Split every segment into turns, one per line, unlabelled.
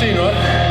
Ep.13, right?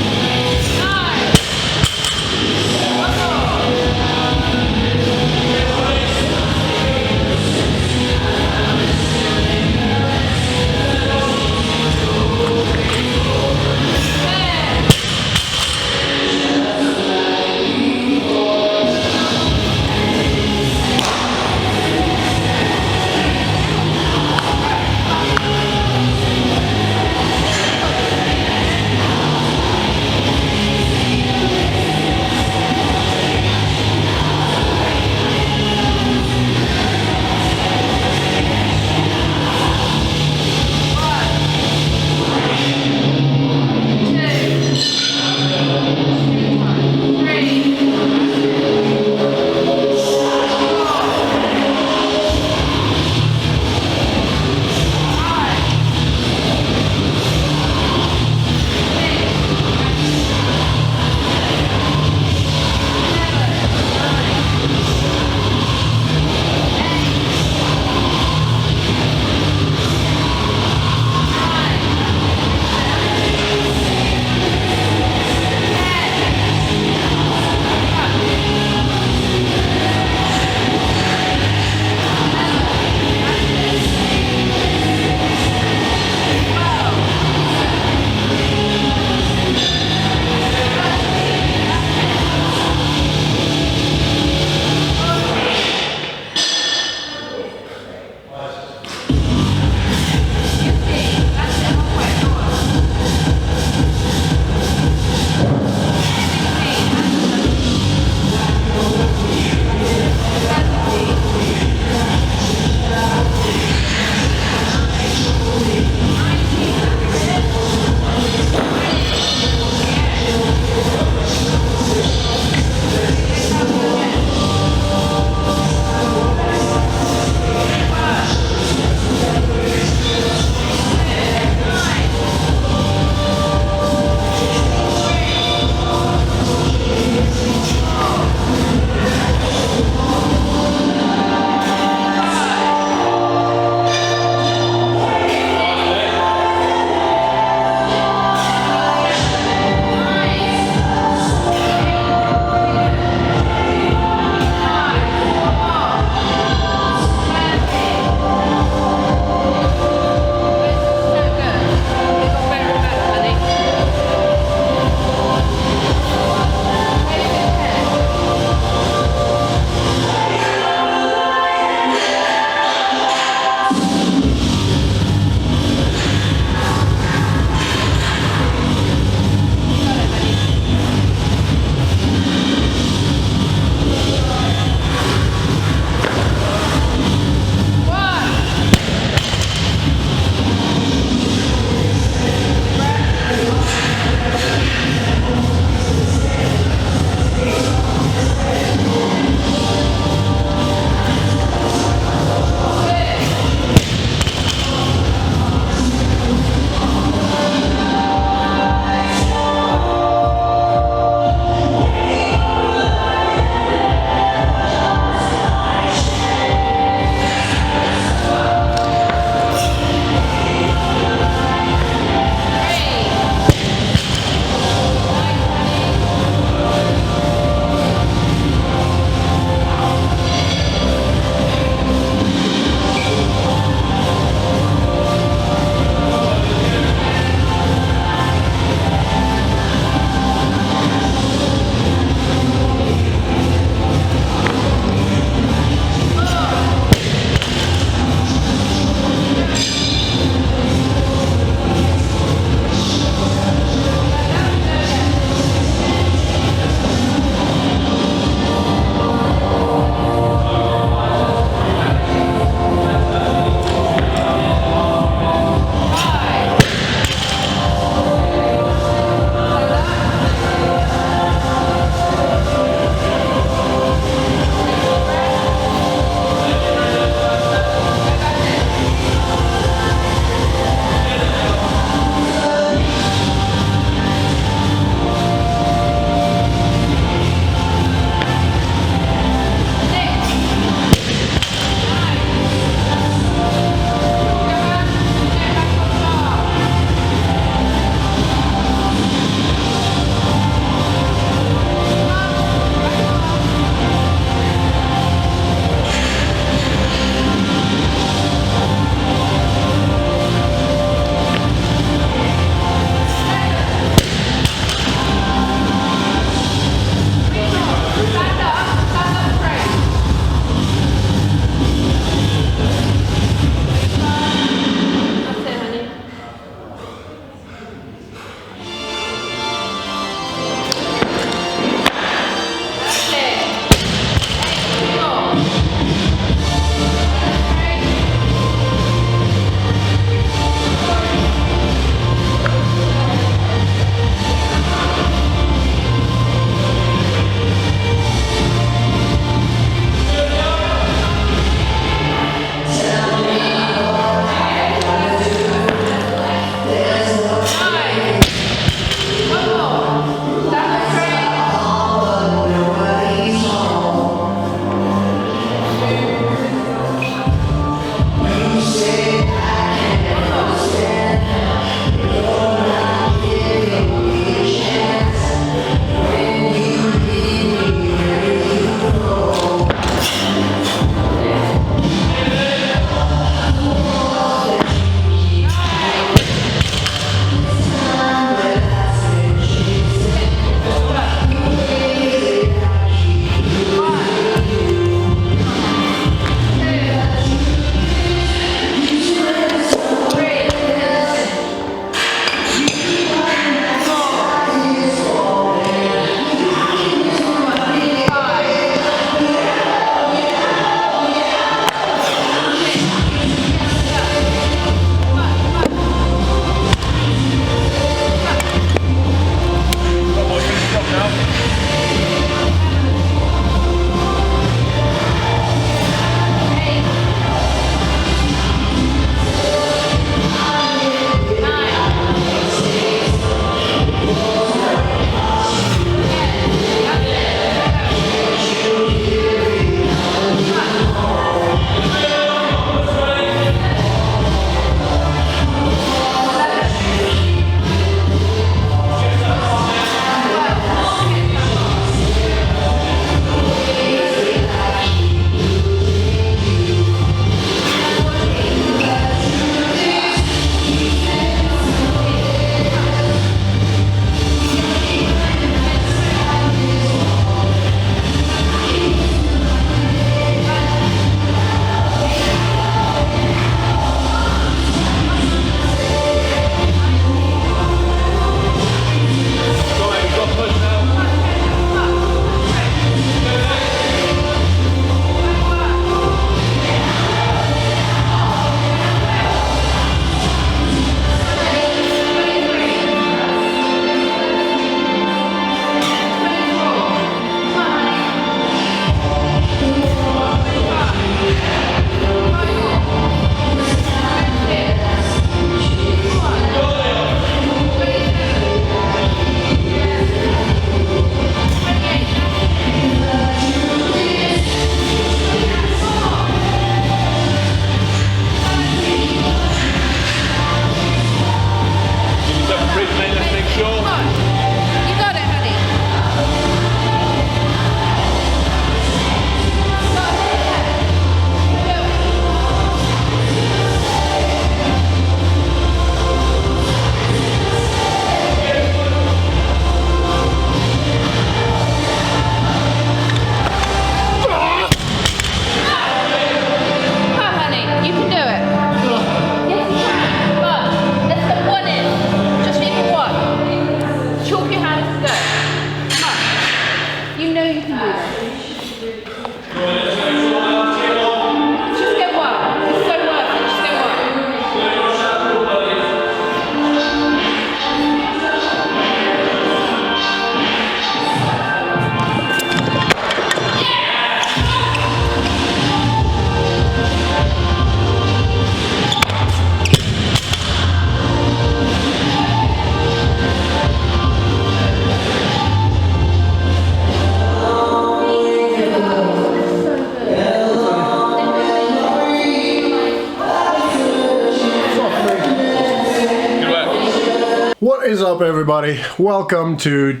up, everybody? Welcome to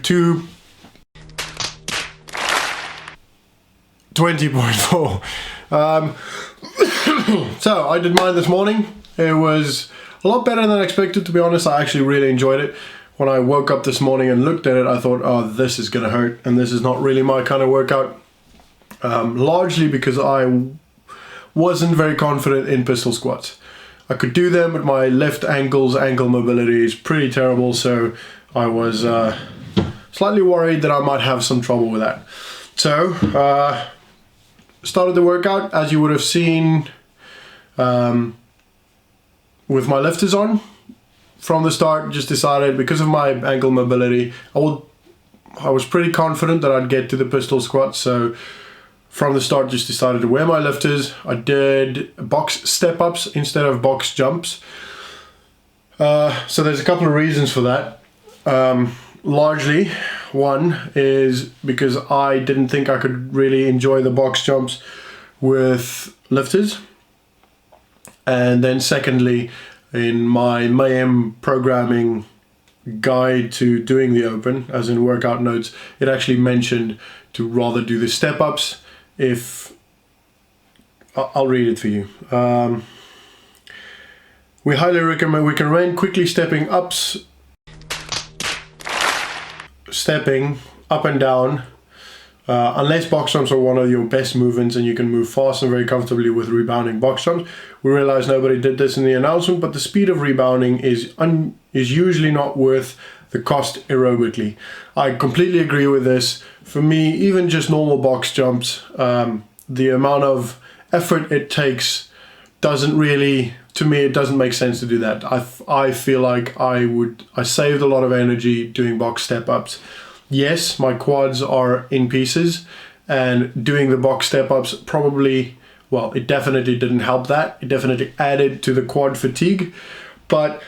20.4. So I did mine this morning. It was a lot better than expected, to be honest. I actually really enjoyed it. When I woke up this morning and looked at it, I thought, oh, this is gonna hurt, and this is not really my kind of workout. Largely because I wasn't very confident in pistol squats. I could do them, but my left ankle mobility is pretty terrible, so I was slightly worried that I might have some trouble with that. So, started the workout, as you would have seen, with my lifters on. From the start, just decided, because of my ankle mobility, I was pretty confident that I'd get to the pistol squat, so from the start just decided to wear my lifters. I did box step-ups instead of box jumps. So there's a couple of reasons for that. Largely, one is because I didn't think I could really enjoy the box jumps with lifters. And then secondly, in my Mayhem programming guide to doing the open, as in workout notes, it actually mentioned to rather do the step-ups. I'll read it for you. We highly recommend quickly stepping up and down, unless box jumps are one of your best movements and you can move fast and very comfortably with rebounding box jumps. We realize nobody did this in the announcement, but the speed of rebounding is usually not worth the cost aerobically. I completely agree with this. For me, even just normal box jumps, the amount of effort it takes doesn't really, to me, it doesn't make sense to do that. I feel like I saved a lot of energy doing box step-ups. Yes, my quads are in pieces, and doing the box step-ups probably, well, it definitely didn't help that. It definitely added to the quad fatigue, but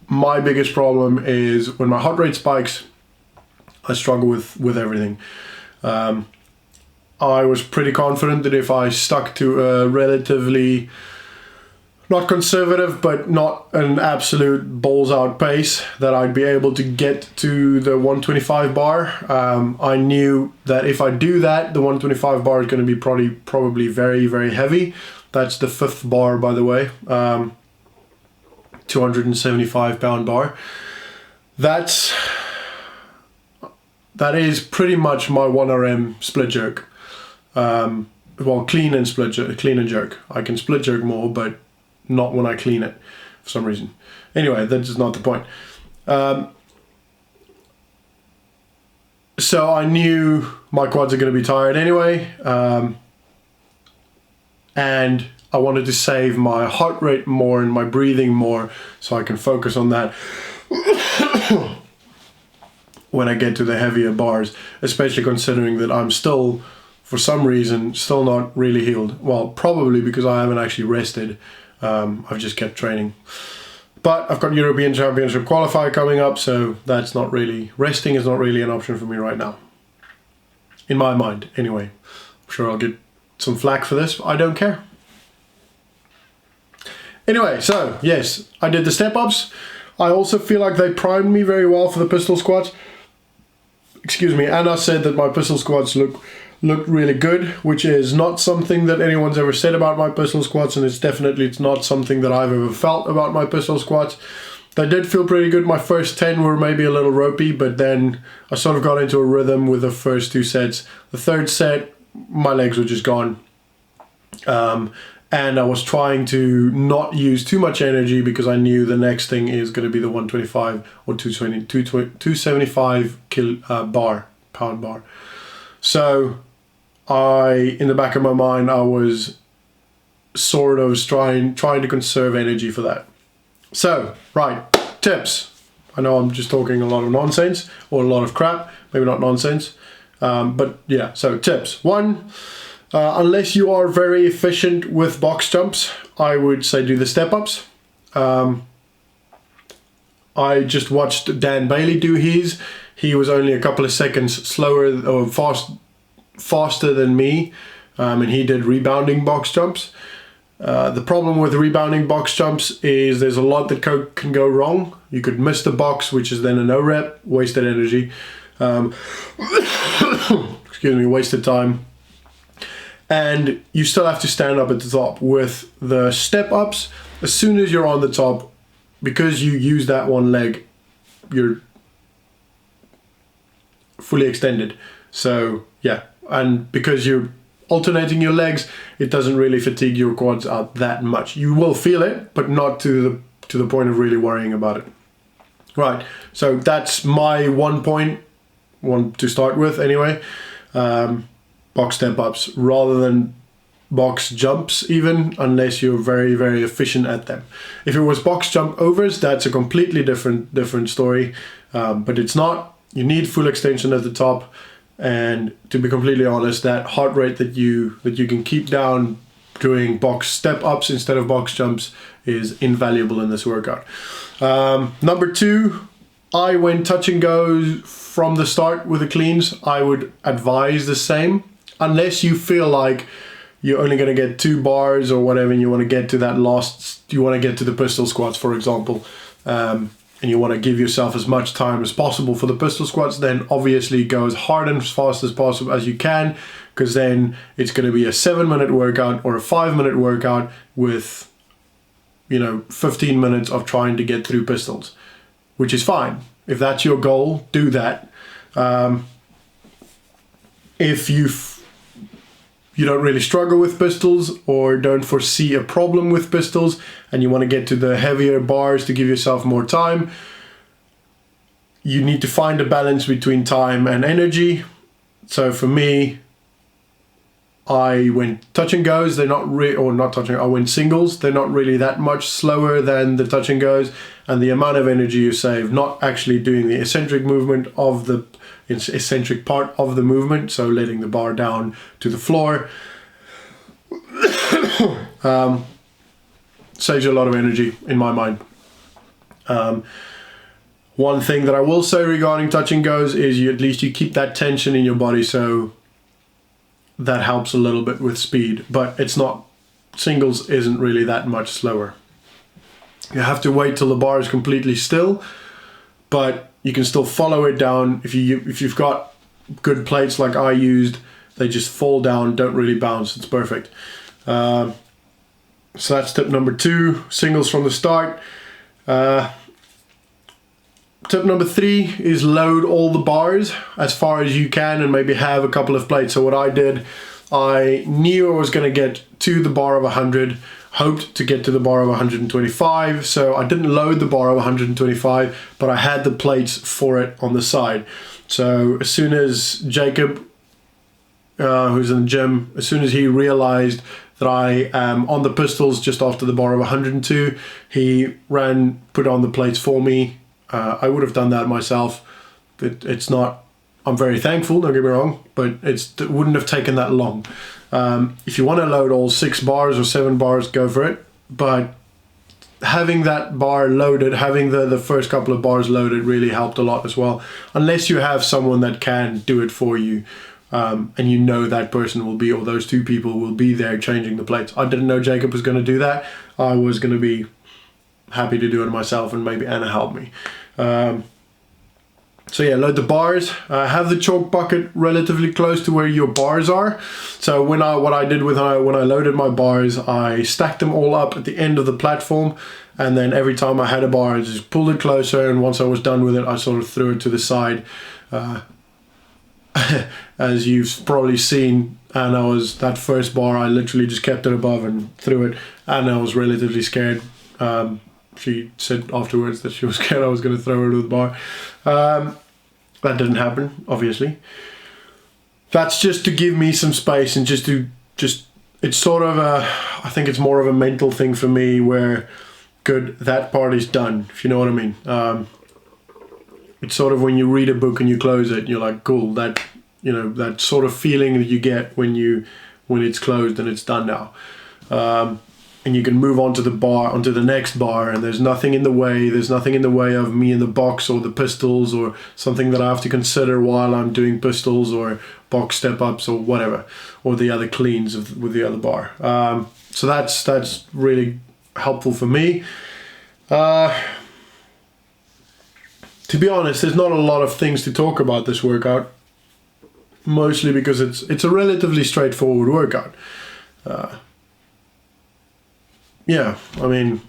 my biggest problem is when my heart rate spikes, I struggle with everything. I was pretty confident that if I stuck to a relatively, not conservative, but not an absolute balls out pace, that I'd be able to get to the 125 bar. I knew that if I do that, the 125 bar is going to be probably very, very heavy. That's the 5th bar, by the way. 275 pound bar. That is pretty much my 1RM split jerk. Well, clean and jerk. I can split jerk more, but not when I clean it for some reason. Anyway, that is not the point. So I knew my quads are going to be tired anyway, and I wanted to save my heart rate more and my breathing more so I can focus on that when I get to the heavier bars, especially considering that I'm still, for some reason, still not really healed. Well, probably because I haven't actually rested. I've just kept training. But I've got European Championship qualifier coming up, so resting is not really an option for me right now. In my mind, anyway. I'm sure I'll get some flack for this, but I don't care. Anyway, so yes, I did the step-ups. I also feel like they primed me very well for the pistol squats. Excuse me, and I said that my pistol squats looked really good, which is not something that anyone's ever said about my pistol squats, and it's not something that I've ever felt about my pistol squats. They did feel pretty good. My first 10 were maybe a little ropey, but then I sort of got into a rhythm with the first 2 sets. The third set, my legs were just gone. And I was trying to not use too much energy because I knew the next thing is going to be the 125 or 275 pound bar. So in the back of my mind, I was sort of trying to conserve energy for that. So, right, tips. I know I'm just talking a lot of nonsense or a lot of crap, maybe not nonsense, but yeah, so tips. 1, unless you are very efficient with box jumps, I would say do the step-ups. I just watched Dan Bailey do his. He was only a couple of seconds slower or faster than me, and he did rebounding box jumps. The problem with rebounding box jumps is there's a lot that can go wrong. You could miss the box, which is then a no rep, wasted energy, excuse me, wasted time. And you still have to stand up at the top. With the step ups, as soon as you're on the top, because you use that one leg, you're fully extended. So yeah, and because you're alternating your legs, it doesn't really fatigue your quads out that much. You will feel it, but not to the point of really worrying about it. Right, so that's my one to start with anyway. Box step ups rather than box jumps, even, unless you're very, very efficient at them. If it was box jump overs, that's a completely different story, but it's not. You need full extension at the top, and to be completely honest, that heart rate that you can keep down doing box step ups instead of box jumps is invaluable in this workout. Number 2, I went touch and go from the start with the cleans. I would advise the same, unless you feel like you're only going to get 2 bars or whatever, and you want to get to that you want to get to the pistol squats, for example, and you want to give yourself as much time as possible for the pistol squats, then obviously go as hard and as fast as possible as you can, because then it's going to be a 7-minute workout or a 5-minute workout with 15 minutes of trying to get through pistols, which is fine. If that's your goal, do that. If you don't really struggle with pistols or don't foresee a problem with pistols and you want to get to the heavier bars to give yourself more time, you need to find a balance between time and energy. So for me, I went touch and goes. They're not I went singles. They're not really that much slower than the touch and goes, and the amount of energy you save not actually doing the eccentric movement of the eccentric part of the movement, so letting the bar down to the floor, saves you a lot of energy in my mind. One thing that I will say regarding touch and goes is at least you keep that tension in your body, so that helps a little bit with speed, but singles isn't really that much slower. You have to wait till the bar is completely still, but you can still follow it down. If you've got good plates like I used, they just fall down, don't really bounce. It's perfect. So that's tip number 2, singles from the start. Tip number 3 is load all the bars as far as you can and maybe have a couple of plates. So what I did, I knew I was going to get to the bar of 100, hoped to get to the bar of 125, so I didn't load the bar of 125, but I had the plates for it on the side. So as soon as Jacob, who's in the gym, as soon as he realized that I am on the pistols just after the bar of 102, he put on the plates for me. I would have done that myself. I'm very thankful, don't get me wrong, but it wouldn't have taken that long. If you want to load all 6 bars or 7 bars, go for it. But having that bar loaded, having the first couple of bars loaded really helped a lot as well. Unless you have someone that can do it for you, and you know that person will be, or those 2 people will be there changing the plates. I didn't know Jacob was going to do that. I was going to be happy to do it myself, and maybe Anna helped me. So yeah, load the bars. Have the chalk bucket relatively close to where your bars are. So when I loaded my bars, I stacked them all up at the end of the platform, and then every time I had a bar, I just pulled it closer, and once I was done with it, I sort of threw it to the side. As you've probably seen, and that first bar, I literally just kept it above and threw it, and I was relatively scared. She said afterwards that she was scared I was going to throw her to the bar. That didn't happen, obviously. That's just to give me some space, and it's sort of I think it's more of a mental thing for me where, good, that part is done, if you know what I mean. It's sort of when you read a book and you close it, you're like, cool, that sort of feeling that you get when it's closed and it's done now. And you can move onto the next bar, and there's nothing in the way of me in the box or the pistols or something that I have to consider while I'm doing pistols or box step ups or whatever, or the other cleans with the other bar. So that's really helpful for me. To be honest, there's not a lot of things to talk about this workout, mostly because it's a relatively straightforward workout. Yeah, I mean,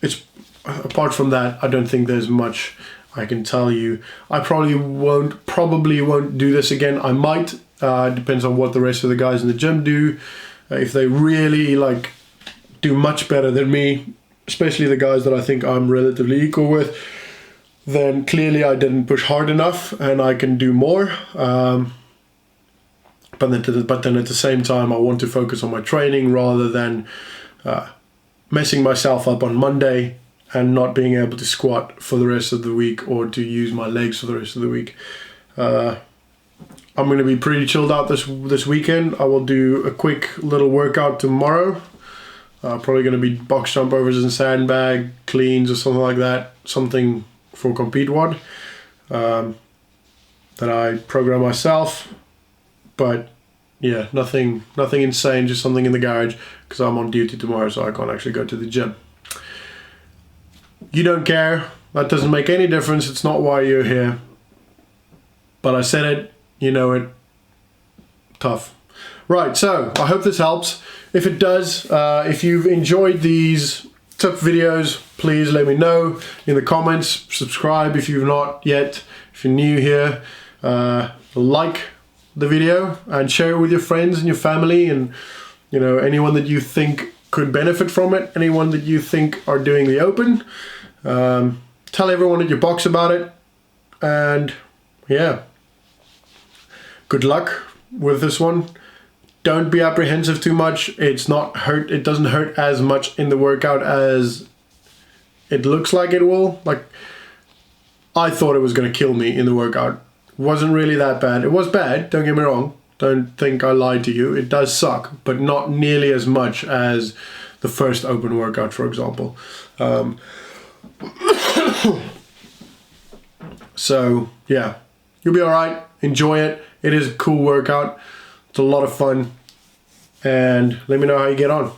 it's apart from that, I don't think there's much I can tell you. I probably won't do this again. I might. It depends on what the rest of the guys in the gym do. If they really like do much better than me, especially the guys that I think I'm relatively equal with, then clearly I didn't push hard enough and I can do more. But then at the same time, I want to focus on my training rather than messing myself up on Monday and not being able to squat for the rest of the week or to use my legs for the rest of the week. I'm going to be pretty chilled out this weekend. I will do a quick little workout tomorrow. Probably going to be box jump overs and sandbag cleans or something like that. Something for Compete WOD that I program myself. But yeah, nothing insane, just something in the garage because I'm on duty tomorrow, so I can't actually go to the gym. You don't care. That doesn't make any difference. It's not why you're here. But I said it. You know it. Tough. Right, so I hope this helps. If it does, if you've enjoyed these tip videos, please let me know in the comments. Subscribe if you've not yet. If you're new here, like the video and share it with your friends and your family and anyone that you think could benefit from it, anyone that you think are doing the open. Tell everyone at your box about it, and yeah, good luck with this one. Don't be apprehensive too much. It doesn't hurt as much in the workout as it looks like it will. Like, I thought it was going to kill me in the workout. It wasn't really that bad. It was bad, don't get me wrong. Don't think I lied to you. It does suck, but not nearly as much as the first open workout, for example. So yeah, you'll be all right. Enjoy it. It is a cool workout. It's a lot of fun. And let me know how you get on.